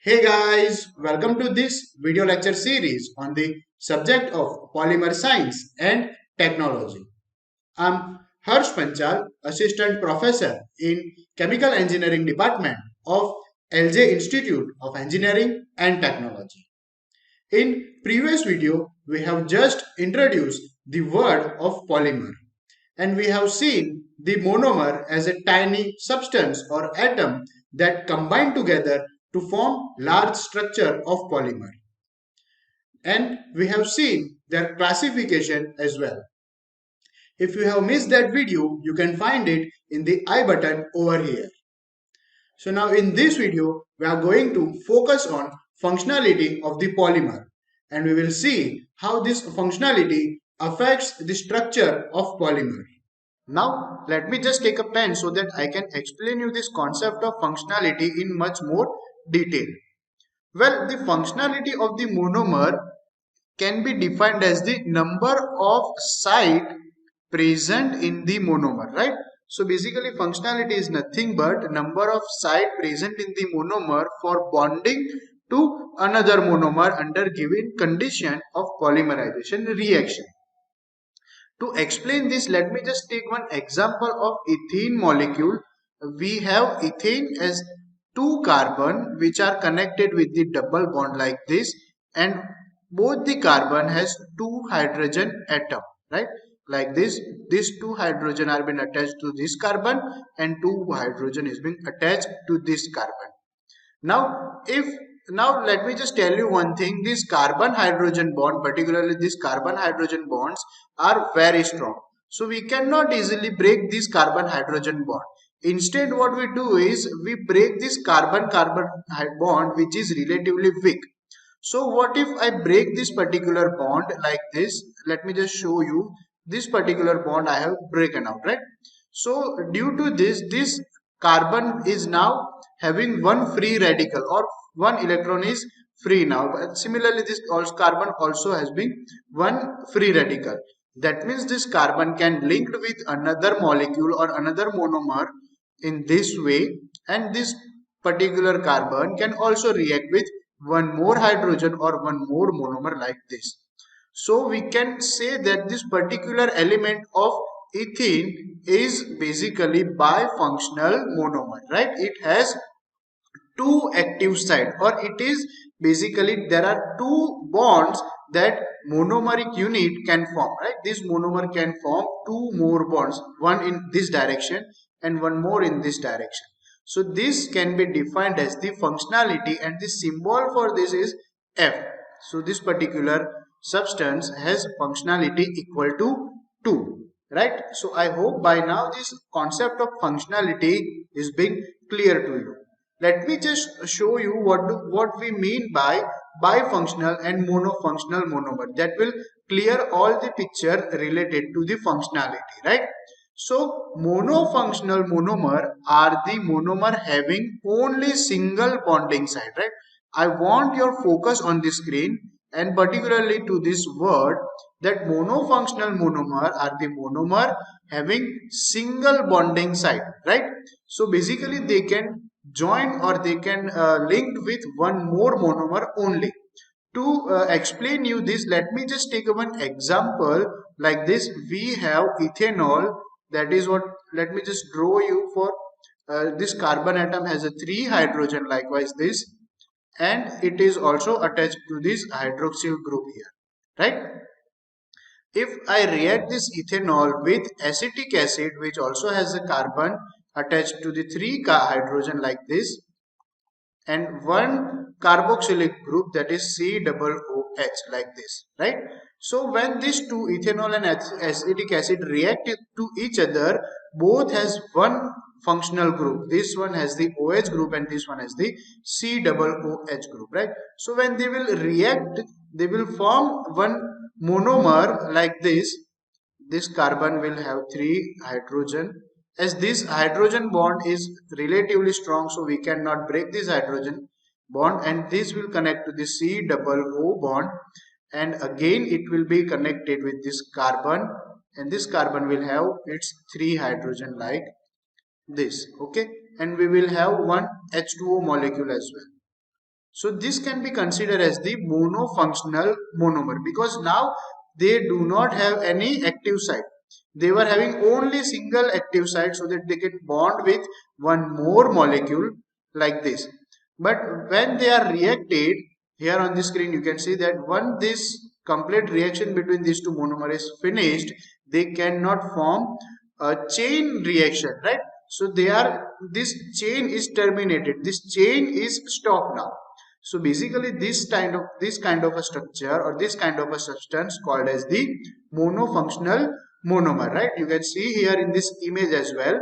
Hey guys, welcome to this video lecture series on the subject of polymer science and technology. I'm Harsh Panchal, Assistant Professor in Chemical Engineering Department of LJ Institute of Engineering and Technology. In previous video, we have just introduced the word of polymer and we have seen the monomer as a tiny substance or atom that combine together to form large structure of polymer. And we have seen their classification as well. If you have missed that video, you can find it in the I button over here. So now in this video, we are going to focus on functionality of the polymer and we will see how this functionality affects the structure of polymer. Now let me just take a pen so that I can explain you this concept of functionality in much more detail. Well, the functionality of the monomer can be defined as the number of site present in the monomer, right? So basically functionality is nothing but number of site present in the monomer for bonding to another monomer under given condition of polymerization reaction. To explain this, let me just take one example of ethene molecule. We have ethane as two carbon which are connected with the double bond like this, and both the carbon has two hydrogen atom, right? Like this, these two hydrogen are being attached to this carbon and two hydrogen is being attached to this carbon. Now let me just tell you one thing. This carbon hydrogen bond, particularly this carbon hydrogen bonds, are very strong. So we cannot easily break this carbon hydrogen bond. Instead, what we do is we break this carbon carbon bond which is relatively weak. So what if I break this particular bond like this? Let me just show you this particular bond I have broken out, right? So due to this carbon is now having one free radical or one electron is free now. But similarly, this also carbon also has been one free radical. That means this carbon can link with another molecule or another monomer in this way, and this particular carbon can also react with one more hydrogen or one more monomer like this. So we can say that this particular element of ethene is basically bifunctional monomer, right? It has two active side, or it is basically there are two bonds that monomeric unit can form, right? This monomer can form two more bonds, one in this direction and one more in this direction. So this can be defined as the functionality, and the symbol for this is F. So this particular substance has functionality equal to 2, right? So I hope by now this concept of functionality is being clear to you. Let me just show you what we mean by bifunctional and monofunctional monomer. That will clear all the picture related to the functionality, right? So monofunctional monomer are the monomer having only single bonding site, right? I want your focus on the screen and particularly to this word, that monofunctional monomer are the monomer having single bonding site, right? So basically they can join or they can linked with one more monomer only. To explain you this, let me just take one example like this. We have ethanol, that is what, let me just draw you for this carbon atom has a 3 hydrogen, likewise this, and it is also attached to this hydroxyl group here, right? If I react this ethanol with acetic acid which also has a carbon attached to the 3 hydrogen like this, and one carboxylic group, that is COOH like this, right? So when these two ethanol and acetic acid react to each other, both has one functional group. This one has the OH group and this one has the COOH group, right? So when they will react, they will form one monomer like this. This carbon will have 3 hydrogen, as this hydrogen bond is relatively strong, so we cannot break this hydrogen bond, and this will connect to the COO bond, and again it will be connected with this carbon, and this carbon will have its 3 hydrogen like this, okay, and we will have one H2O molecule as well. So this can be considered as the monofunctional monomer, because now they do not have any active site. They were having only single active site so that they can bond with one more molecule like this. But when they are reacted, here on the screen you can see that when this complete reaction between these two monomer is finished, they cannot form a chain reaction, right? So they are, this chain is terminated, this chain is stopped now. So basically this kind of a structure or this kind of a substance called as the monofunctional monomer, right? You can see here in this image as well,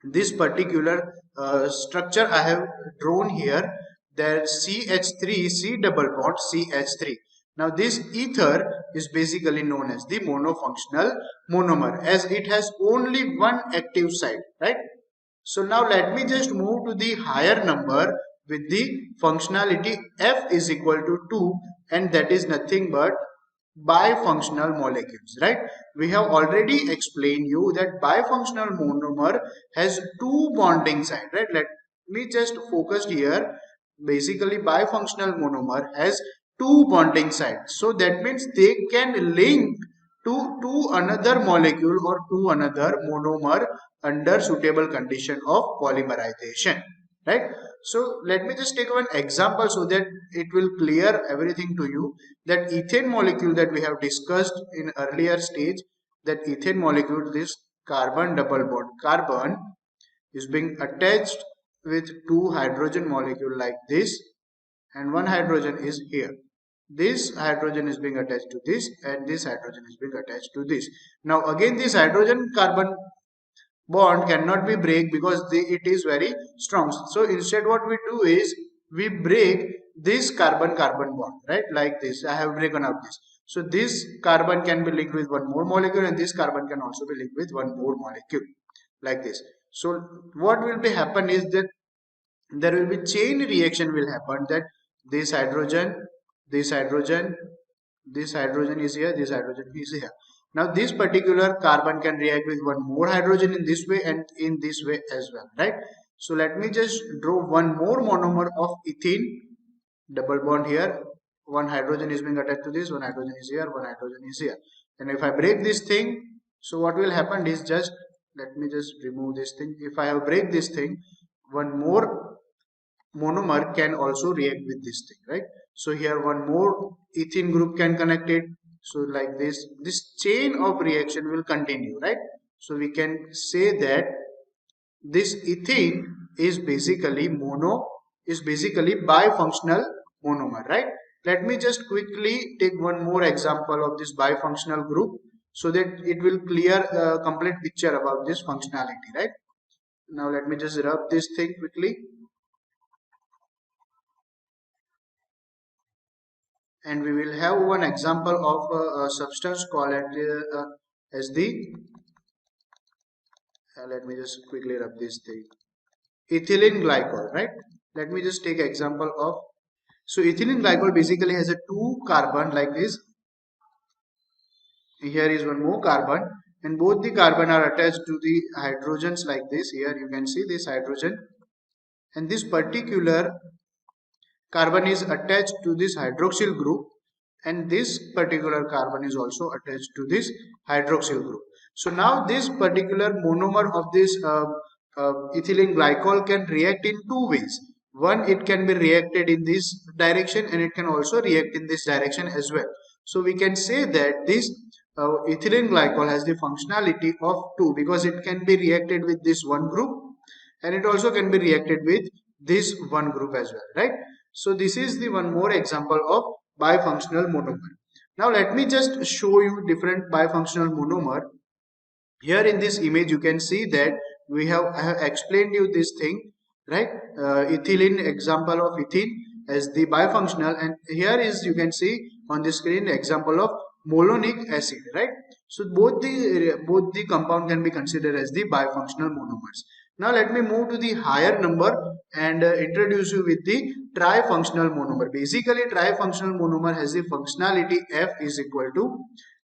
this particular structure I have drawn here, there CH3 C double bond CH3. Now this ether is basically known as the monofunctional monomer, as it has only one active site, right? So now let me just move to the higher number with the functionality F is equal to 2, and that is nothing but bifunctional molecules, right? We have already explained you that bifunctional monomer has two bonding sites, right? Let me just focus here. Basically bifunctional monomer has two bonding sites, so that means they can link to another molecule or to another monomer under suitable condition of polymerization, right? So let me just take one example so that it will clear everything to you. That ethane molecule that we have discussed in earlier stage, that ethane molecule, this carbon double bond carbon is being attached with two hydrogen molecule like this, and one hydrogen is here. This hydrogen is being attached to this, and this hydrogen is being attached to this. Now again this hydrogen carbon bond cannot be break because it is very strong. So instead what we do is we break this carbon carbon bond, right? Like this I have broken out this. So this carbon can be linked with one more molecule, and this carbon can also be linked with one more molecule like this. So what will be happen is that there will be chain reaction will happen, that this hydrogen, this hydrogen, this hydrogen is here, this hydrogen is here. Now this particular carbon can react with one more hydrogen in this way and in this way as well, right? So let me just draw one more monomer of ethene double bond here. One hydrogen is being attached to this, one hydrogen is here, one hydrogen is here. And if I break this thing, so what will happen is, just let me just remove this thing. If I have break this thing, one more monomer can also react with this thing, right? So here one more ethene group can connect it. So like this chain of reaction will continue, right? So we can say that this ethene is basically bifunctional monomer, right? Let me just quickly take one more example of this bifunctional group so that it will clear a complete picture about this functionality, right? Now let me just rub this thing quickly, and we will have one example of a substance called as the let me just quickly rub this thing, ethylene glycol, right? Let me just take example of, so ethylene glycol basically has a two carbon like this. Here is one more carbon, and both the carbon are attached to the hydrogens like this. Here you can see this hydrogen, and this particular carbon is attached to this hydroxyl group, and this particular carbon is also attached to this hydroxyl group. So now this particular monomer of this ethylene glycol can react in two ways. One, it can be reacted in this direction, and it can also react in this direction as well. So we can say that this ethylene glycol has the functionality of two, because it can be reacted with this one group, and it also can be reacted with this one group as well, right? So this is the one more example of bifunctional monomer. Now let me just show you different bifunctional monomer. Here in this image you can see that I have explained you this thing, right? Ethylene, example of ethene as the bifunctional, and here is, you can see on the screen, example of malonic acid, right? So both the compound can be considered as the bifunctional monomers. Now let me move to the higher number and introduce you with the trifunctional monomer. Basically trifunctional monomer has the functionality F is equal to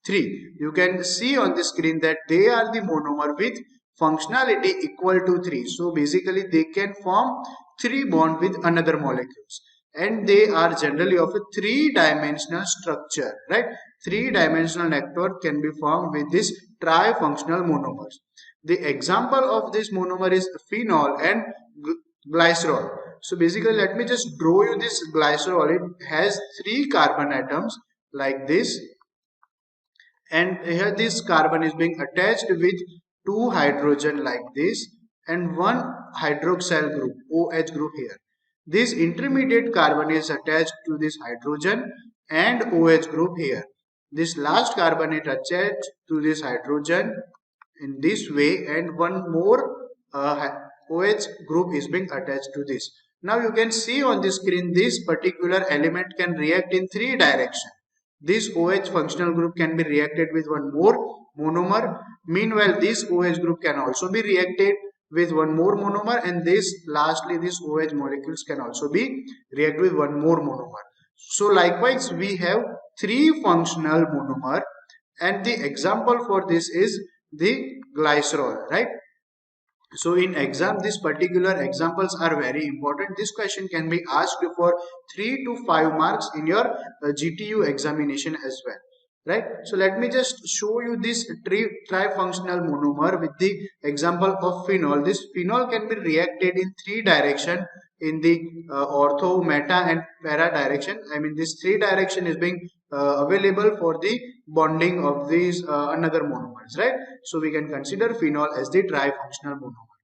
3. You can see on the screen that they are the monomer with functionality equal to 3. So basically they can form 3 bond with another molecules. and they are generally of a three-dimensional structure, right? Three-dimensional network can be formed with this trifunctional monomers. The example of this monomer is phenol and glycerol. So basically, let me just draw you this glycerol. It has three carbon atoms like this, and here this carbon is being attached with two hydrogen like this and one hydroxyl group, OH group here. This intermediate carbon is attached to this hydrogen and OH group here. This last carbon is attached to this hydrogen in this way, and one more OH group is being attached to this. Now you can see on the screen this particular element can react in three directions. This OH functional group can be reacted with one more monomer. Meanwhile, this OH group can also be reacted with one more monomer, and lastly this OH molecules can also be reacted with one more monomer. So likewise, we have three functional monomer, and the example for this is the glycerol, right? So in exam, these particular examples are very important. This question can be asked for 3 to 5 marks in your GTU examination as well. Right. So let me just show you this trifunctional monomer with the example of phenol. This phenol can be reacted in three direction in the ortho, meta and para direction. I mean this three direction is being available for the bonding of these another monomers, right? So we can consider phenol as the trifunctional monomer.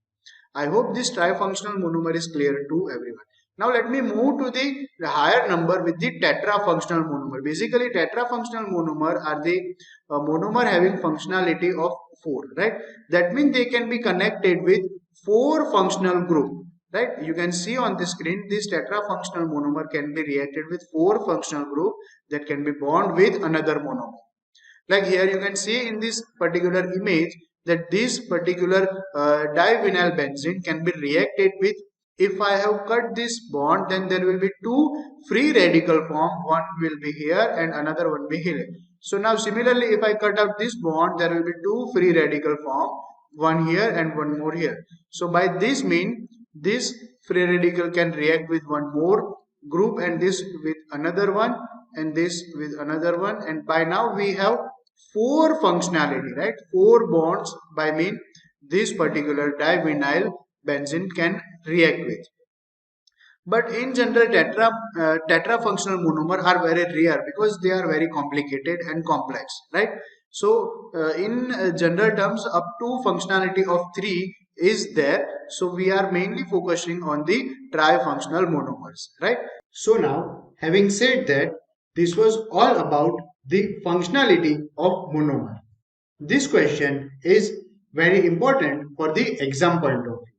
I hope this trifunctional monomer is clear to everyone. Now let me move to the higher number with the tetrafunctional monomer. Basically tetrafunctional monomer are the monomer having functionality of 4, right? That means they can be connected with 4 functional group, right? You can see on the screen this tetrafunctional monomer can be reacted with 4 functional group that can be bond with another monomer. Like here you can see in this particular image that this particular divinyl benzene can be reacted with, if I have cut this bond, then there will be two free radical form, one will be here and another one be here. So now similarly if I cut out this bond, there will be two free radical form, one here and one more here. So by this mean this free radical can react with one more group and this with another one and this with another one, and by now we have 4 functionality, right? 4 bonds by mean this particular divinyl benzene can react with. But in general, tetra-functional monomer are very rare because they are very complicated and complex, right? So in general terms, up to functionality of 3 is there. So we are mainly focusing on the tri-functional monomers, right? So now, having said that, this was all about the functionality of monomer. This question is very important for the example topic.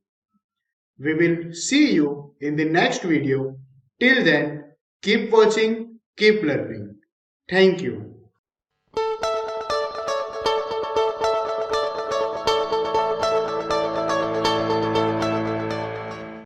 We will see you in the next video. Till then, keep watching, keep learning. Thank you.